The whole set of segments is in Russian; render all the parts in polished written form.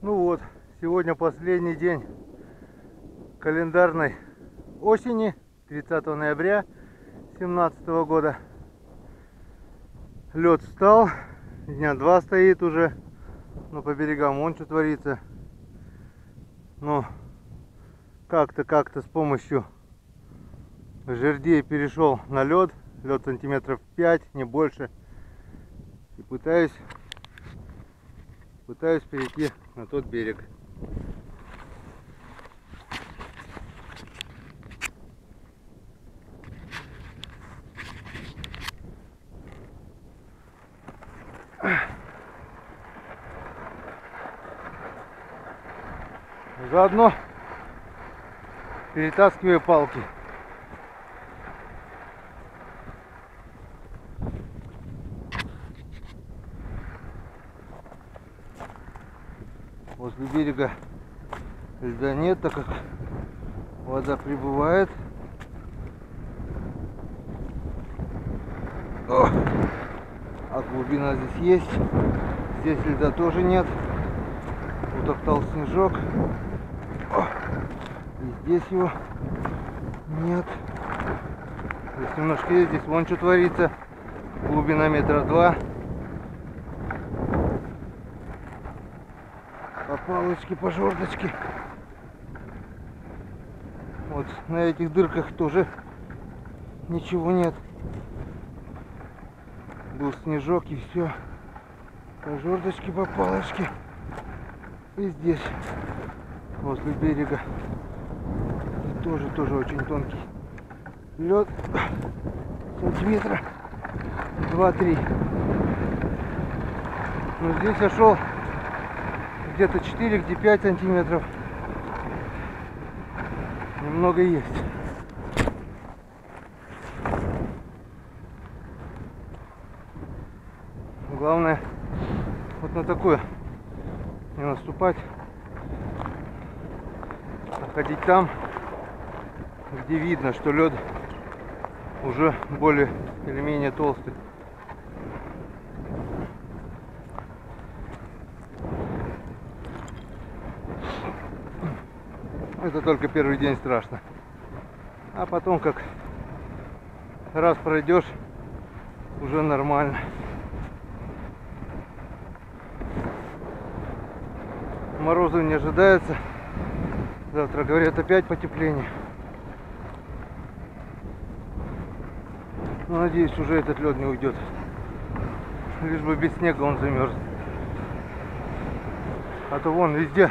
Ну вот, сегодня последний день календарной осени, 30 ноября 2017 года. Лед встал, дня 2 стоит уже, но по берегам вон что творится. Но как-то с помощью жердей перешел на лед, лед сантиметров 5, не больше. И пытаюсь перейти на тот берег. Заодно перетаскиваю палки. Возле берега льда нет, так как вода прибывает. А глубина здесь есть. Здесь льда тоже нет. Утоптал снежок. И здесь его нет. Здесь немножко есть. Здесь вон что творится. Глубина 2 метра. По палочке, по жердочке. Вот на этих дырках тоже ничего нет. Был снежок и все. По жердочке, по палочке. И здесь, возле берега, тоже очень тонкий лед. Сантиметра 2-3. Но здесь я шел где-то 4, где 5 сантиметров. Немного есть. Главное вот на такое не наступать, а ходить там, где видно, что лед уже более или менее толстый. Это только первый день страшно. А потом, как раз пройдешь, уже нормально. Морозов не ожидается. Завтра, говорят, опять потепление. Но надеюсь, уже этот лед не уйдет. Лишь бы без снега он замерз. А то вон везде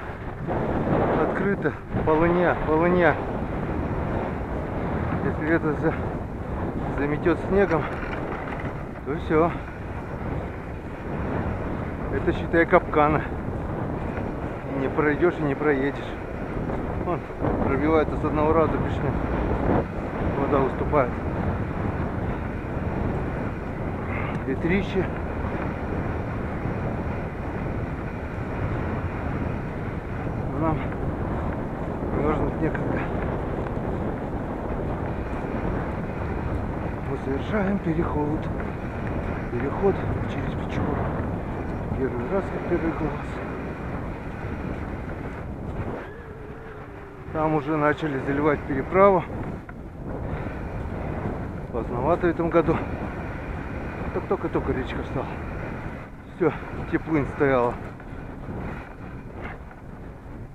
открыто. Полыня. Если это заметет снегом, то все. Это, считай, капкана. Не пройдешь и не проедешь. Вон, пробивается с одного раза пешня. Вода выступает. Ветрище. Нам мерзнуть некогда. Мы совершаем переход через Печору. Первый раз, как первый глаз. Там уже начали заливать переправу. Поздновато в этом году. Так только речка встала. Все, теплынь стояла.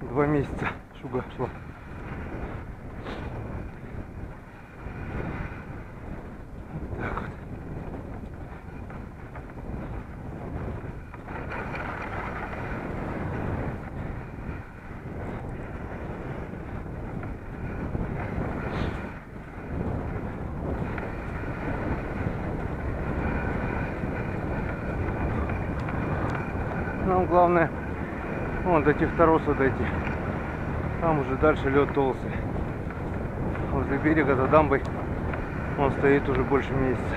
2 месяца шуга шла. Вот так вот. Нам главное вон до тех торосов дойти. Там уже дальше лед толстый. Возле берега за дамбой он стоит уже больше месяца.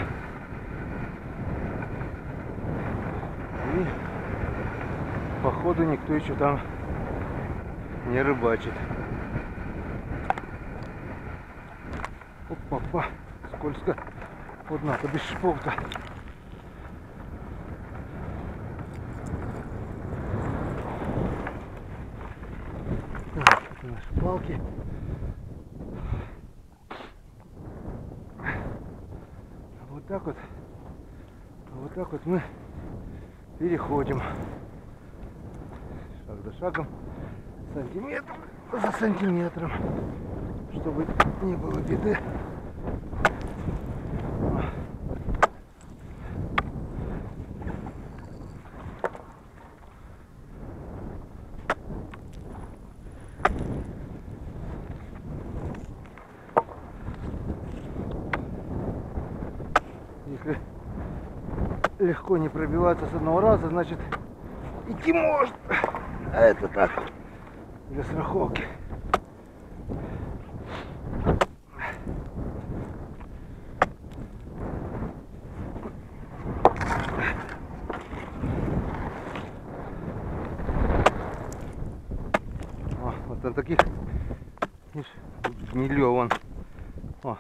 И походу никто еще там не рыбачит. Опа, скользко. Вот надо без шипов-то. палки. Вот так вот мы переходим шаг за шагом, сантиметр за сантиметром, чтобы не было беды. Если легко не пробиваться с одного раза, значит идти может. А это так, для страховки. О, вот на таких, видишь, гнилье вон. О,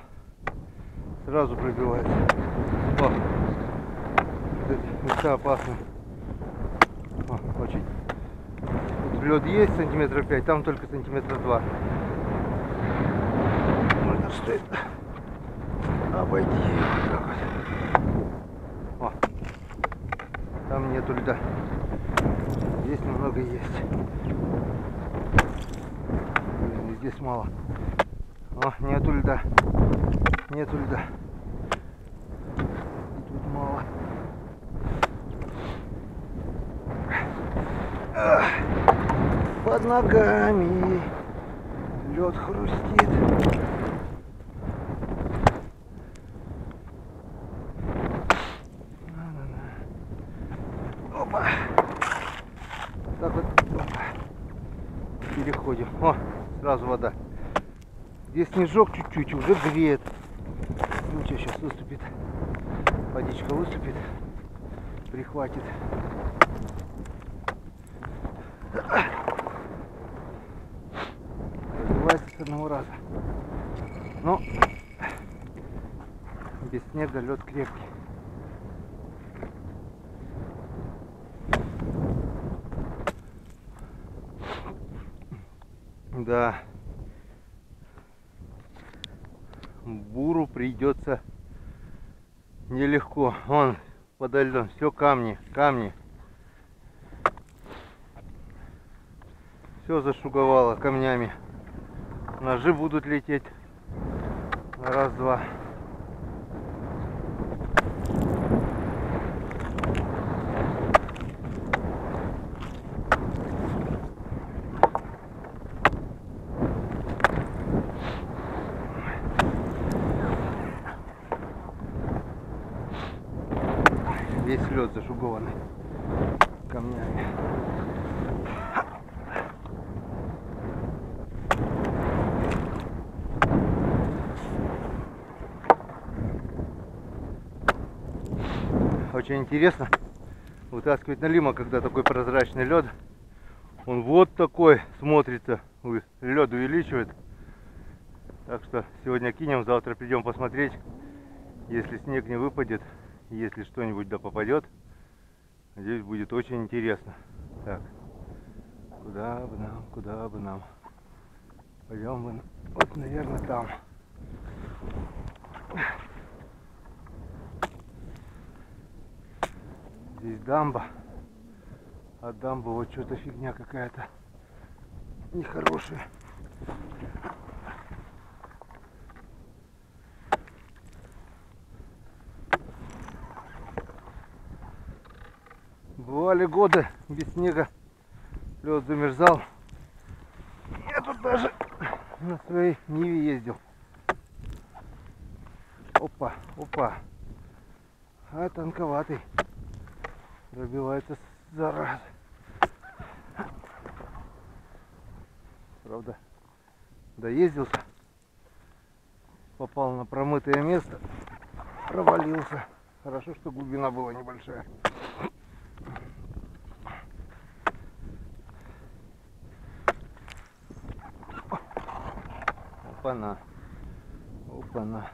сразу пробивается. О, вот эти места опасны. О, очень. Тут лед есть сантиметров 5, там только сантиметров 2. Можно что это обойти вот так вот. О, там нету льда. Здесь немного есть. Блин, здесь мало. О, нету льда. Нету льда. И тут мало. Под ногами лед хрустит. Опа. Так вот. Опа. Переходим. О, сразу вода. Здесь снежок чуть-чуть уже греет. Ну что, сейчас выступит. Водичка выступит. Прихватит. Разбивается с одного раза. Но без снега лед крепкий. Да. Буру придется нелегко. Вон подо льдом все камни, камни. Все зашуговало камнями. Ножи будут лететь. Раз-два. Весь лед зашугованный камнями. Очень интересно вытаскивать налима, когда такой прозрачный лед. Он вот такой смотрится, лед увеличивает. Так что сегодня кинем, завтра придем посмотреть. Если снег не выпадет, если что-нибудь да попадет, здесь будет очень интересно. Так, куда бы нам, куда бы нам? Пойдем мы, вот, наверное, там. Здесь дамба, а дамба вот что-то фигня какая-то нехорошая. Бывали годы без снега, лед замерзал. Я тут даже на своей Ниве ездил. Опа, опа. А тонковатый. Пробивается зараза. Правда, доездился. Попал на промытое место. Провалился. Хорошо, что глубина была небольшая. Опа-на. Опа-на.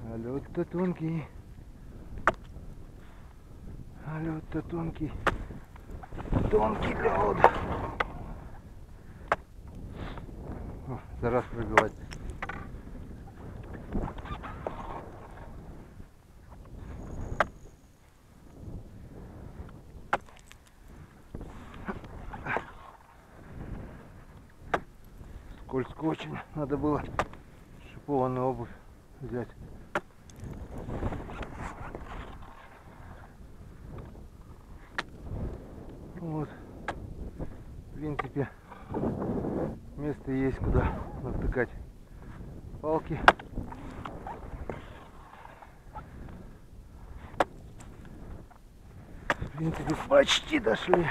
А лед-то тонкий. А лед-то тонкий. Тонкий лед. О, за раз пробивать. Скользко очень. Надо было шипованную обувь взять. Вот. В принципе, место есть, куда натыкать палки. В принципе, почти дошли.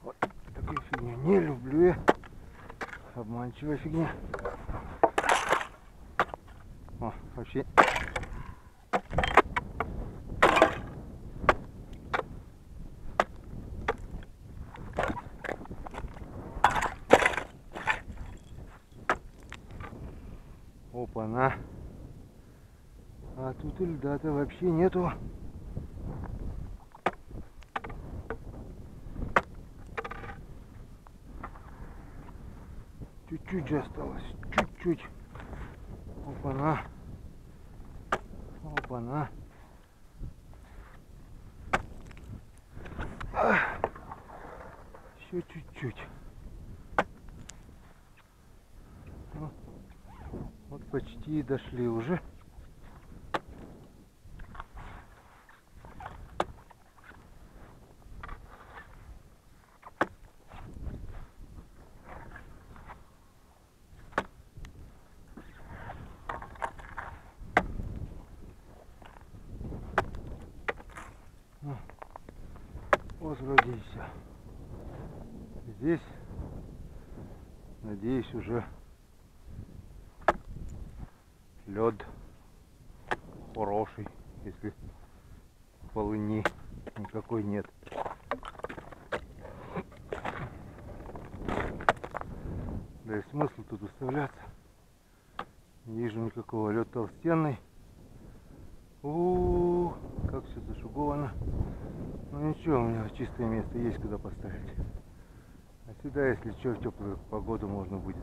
Вот такую фигню не люблю я. Обманчивая фигня. О, вообще. Опа-на. А тут и льда-то вообще нету. Чуть-чуть же осталось. Чуть-чуть. Опа-на. Опа-на. Еще чуть-чуть. Вот почти дошли уже. Вот вроде и все. Здесь, надеюсь, уже лед хороший, если полыни никакой нет. Да и смысл тут выставляться. Не вижу никакого. Лед толстенный. Как все зашуговано. Ну ничего, у меня чистое место есть, куда поставить. А сюда, если что, в теплую погоду можно будет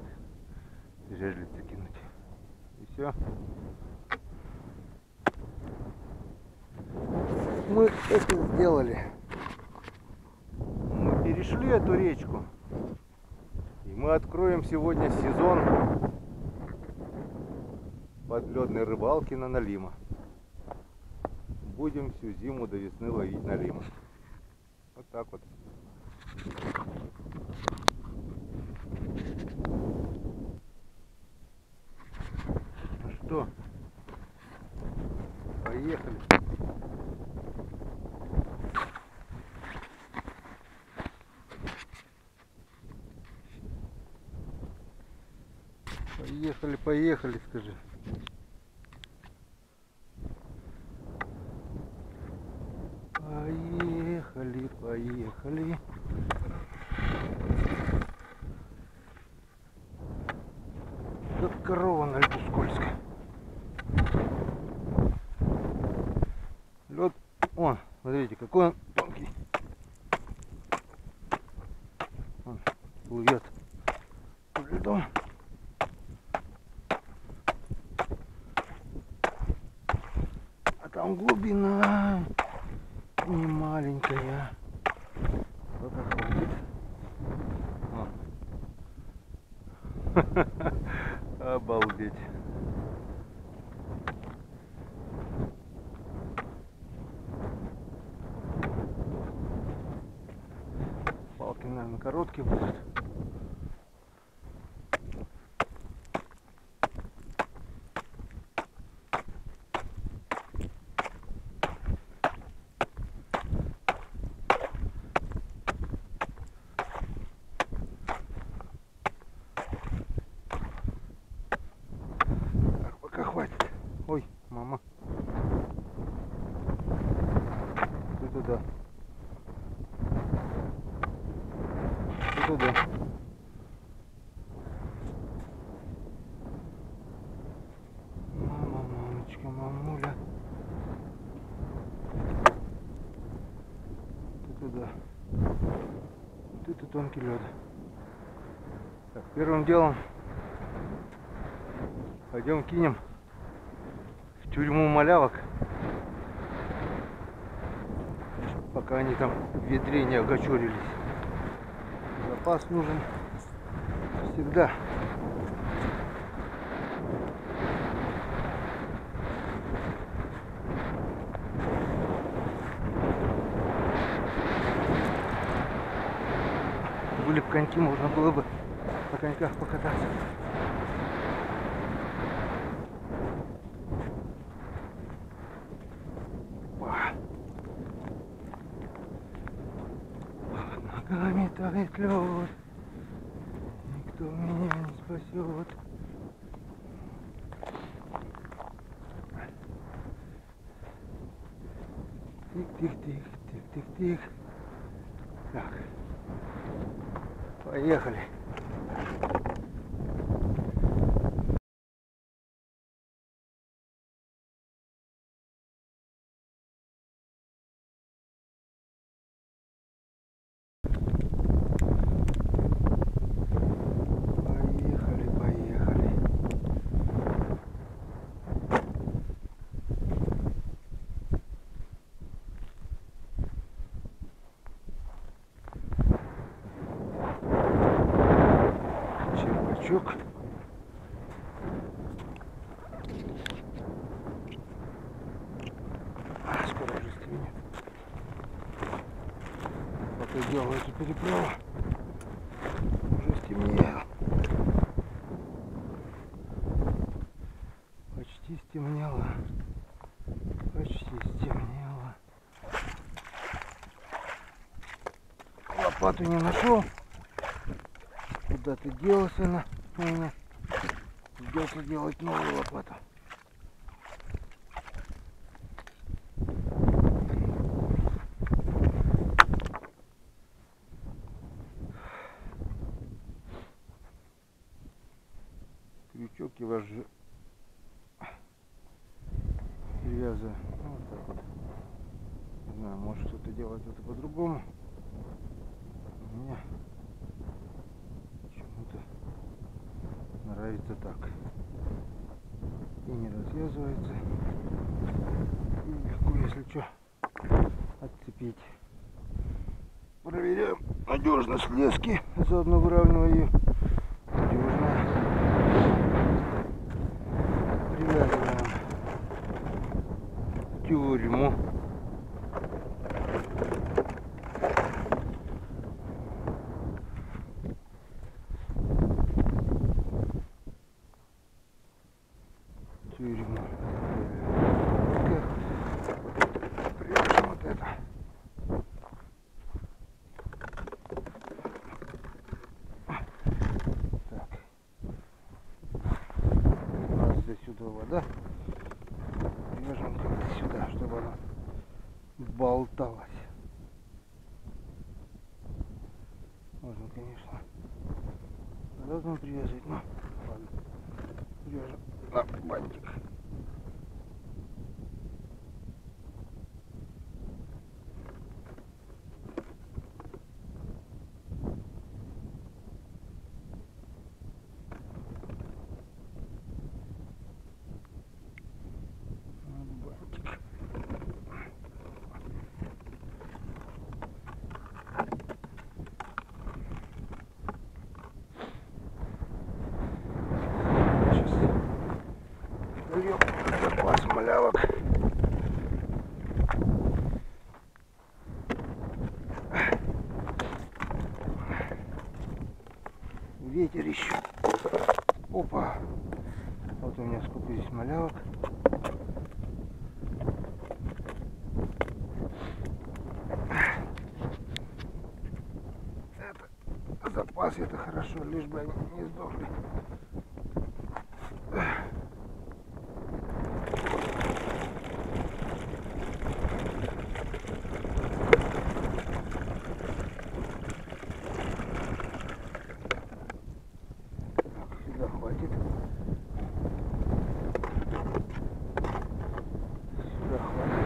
жерлицы кинуть. И все. Мы это сделали. Мы перешли эту речку. И мы откроем сегодня сезон подледной рыбалки на налима. Будем всю зиму до весны ловить налима. Вот так вот. Ну что, поехали. Поехали, поехали, скажи. Поехали, поехали. Как корова на льду скользкая. Лед, он, смотрите, какой он тонкий. Он плывет под льдом. А там глубина не маленькая. Пока хватит. Обалдеть. Палки, наверное, короткие будут. Хватит. Ой, мама. Ты туда. Ты туда. Мама, мамочка, мамуля. Ты туда. Ты тонкий лед. Так, первым делом пойдем кинем в тюрьму малявок, пока они там в ведре не окочурились. Запас нужен всегда. Были бы коньки, можно было бы на коньках покататься. Под ногами тает лед, никто меня не спасет. Тих-тих-тих. Так. Поехали. Поехали. Черпачок. Скоро уже стемнеет. Пока делаю эту переправу, уже стемнело. Почти стемнело. Лопату не нашел. Куда-то делась она у меня. Придется делать новую лопату. Крючок его же привязываю. Вот так вот. Не знаю, может кто-то делает это по-другому. У меня почему-то нравится так. И не развязывается. И легко, если что, отцепить. Проверяем надежность лески. Заодно выравниваю ее. Надежная. Привязываем тюрьму. Привяжем вот это. Так. У нас здесь сюда вода. Привяжем как-то сюда, чтобы она болталась. Можно, конечно, по-разному привязывать, но ладно. Привяжем на бантик. Запас малявок. Ветер еще. Опа. Вот у меня сколько здесь малявок. Это запас, это хорошо, лишь бы они не сдохли. Сюда хватит. Сюда хватит.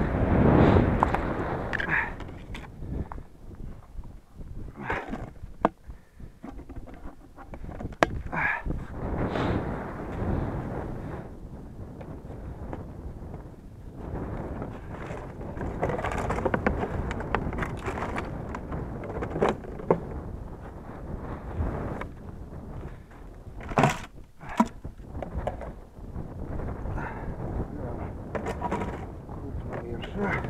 Хорошо.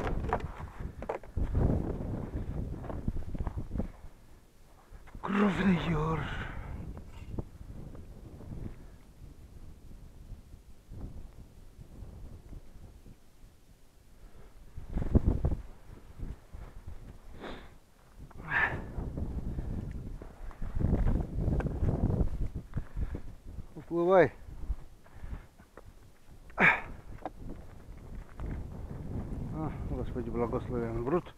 Крупный ёрш. Уплывай. Господи, благословен Брут.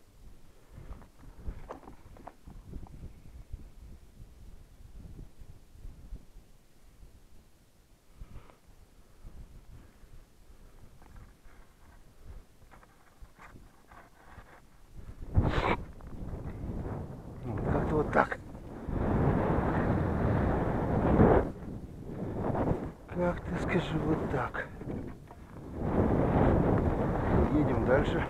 Как-то вот так. Как ты скажи, вот так. Едем дальше.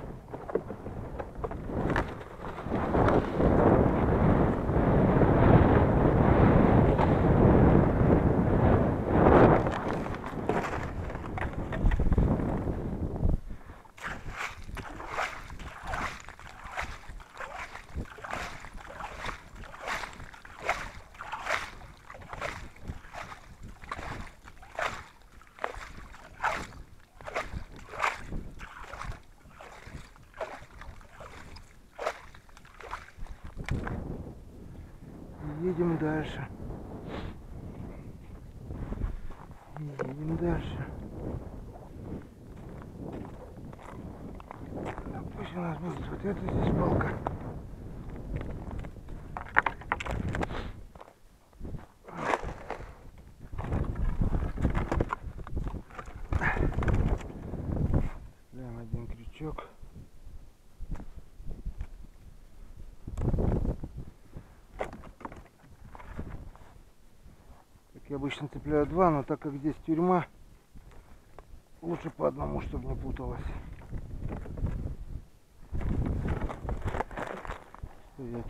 Едем дальше. Едем дальше. Пусть у нас будет вот эта здесь палка. Ставим один крючок. Я обычно цепляю два, но так как здесь тюрьма, лучше по одному, чтобы не путалось. Стоять.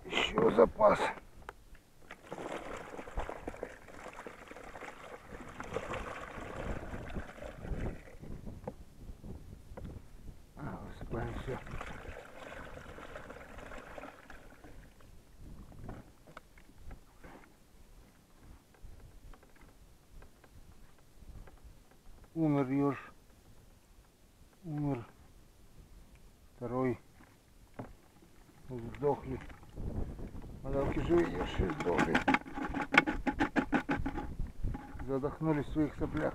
Еще запас. Высыпаем все. Умер еж. Умер. Второй. Сдохли. Мадалки живые ерши сдохли. Задохнулись в своих соплях.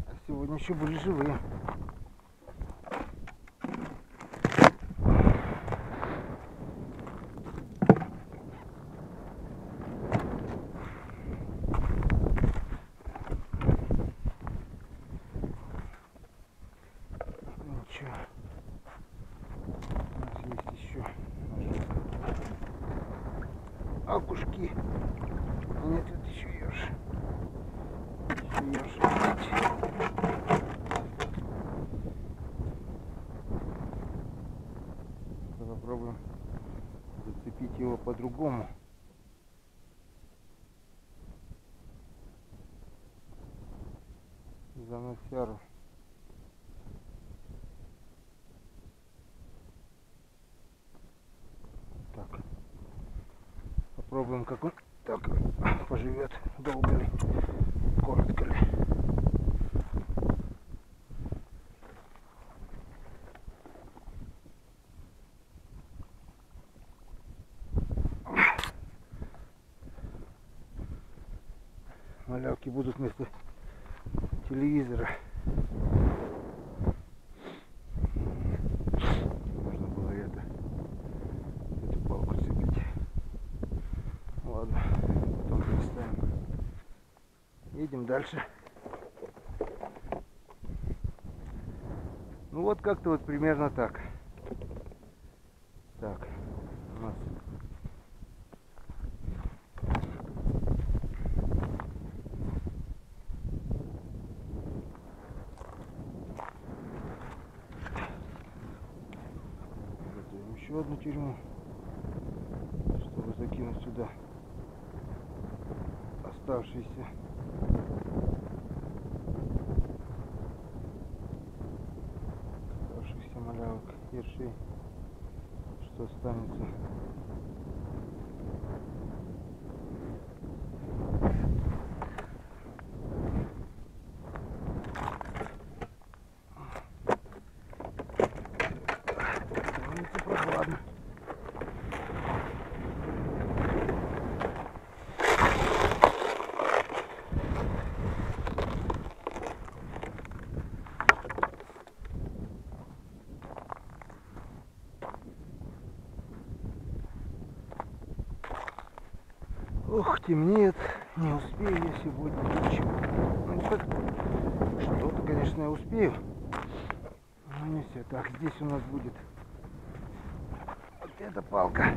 А сегодня еще были живые. Акушки. Нет, это еще ерш. Еще ерш. Попробуем зацепить его по-другому. заносяру. Так. Попробуем, как он так поживет. Долго ли, коротко ли. Малявки будут вместо телевизора. Можно было эту палку цепить. Ладно, потом переставим. Едем дальше. Ну вот как-то вот примерно так. Так, у нас готовим еще одну тюрьму, чтобы закинуть сюда оставшиеся малявок, ершей, что останется. Становится прохладно. Ох, темнеет, не успею я сегодня ничего. Ну так, что-то, конечно, я успею, но не все. Так, здесь у нас будет вот эта палка.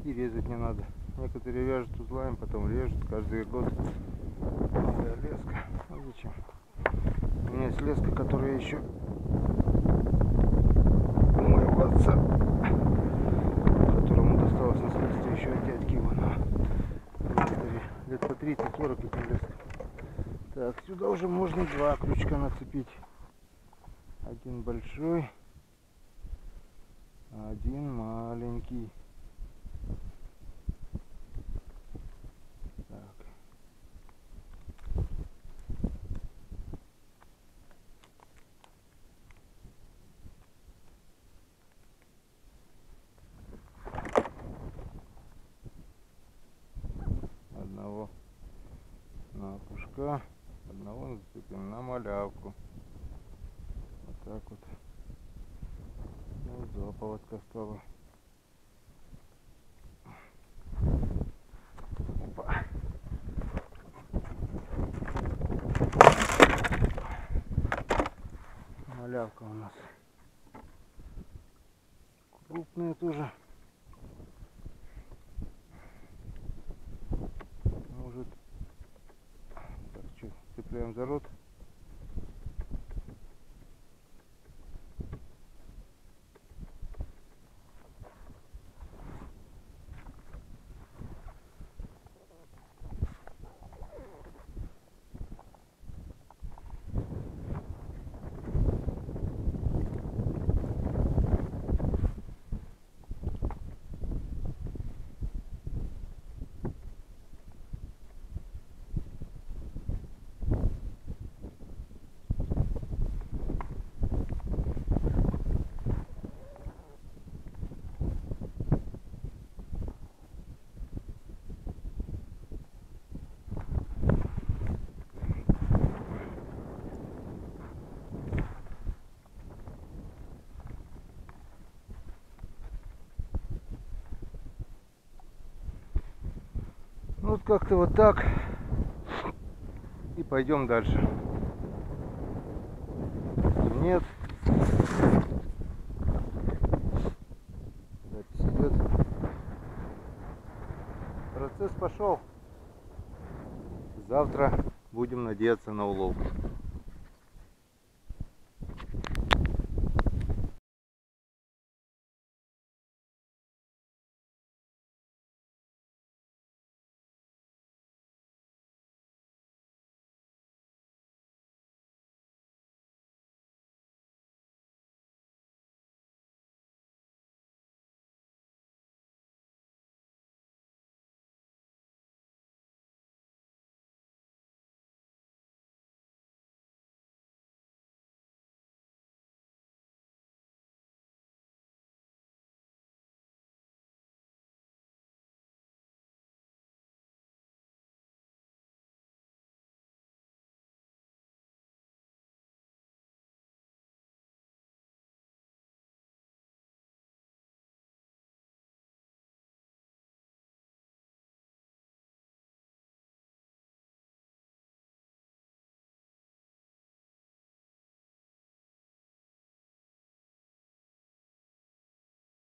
И резать не надо. Некоторые вяжут узлами, потом режут каждый год. Новая леска. Ну зачем? У меня есть леска, которая еще у моего отца, которому досталось наследство еще от дядьки его. Лет по 30-40 этим лескам. Так, сюда уже можно два крючка нацепить. Один большой, один маленький. Так. Одного на опушка, одного зацепим на малявку. Вот так вот. Ну, два поводка стало. Опа. Малявка у нас крупная тоже. Может, так, что, цепляем за рот. как-то вот так. И пойдем дальше. Нет. Запись идет. Процесс пошел. Завтра будем надеяться на улов.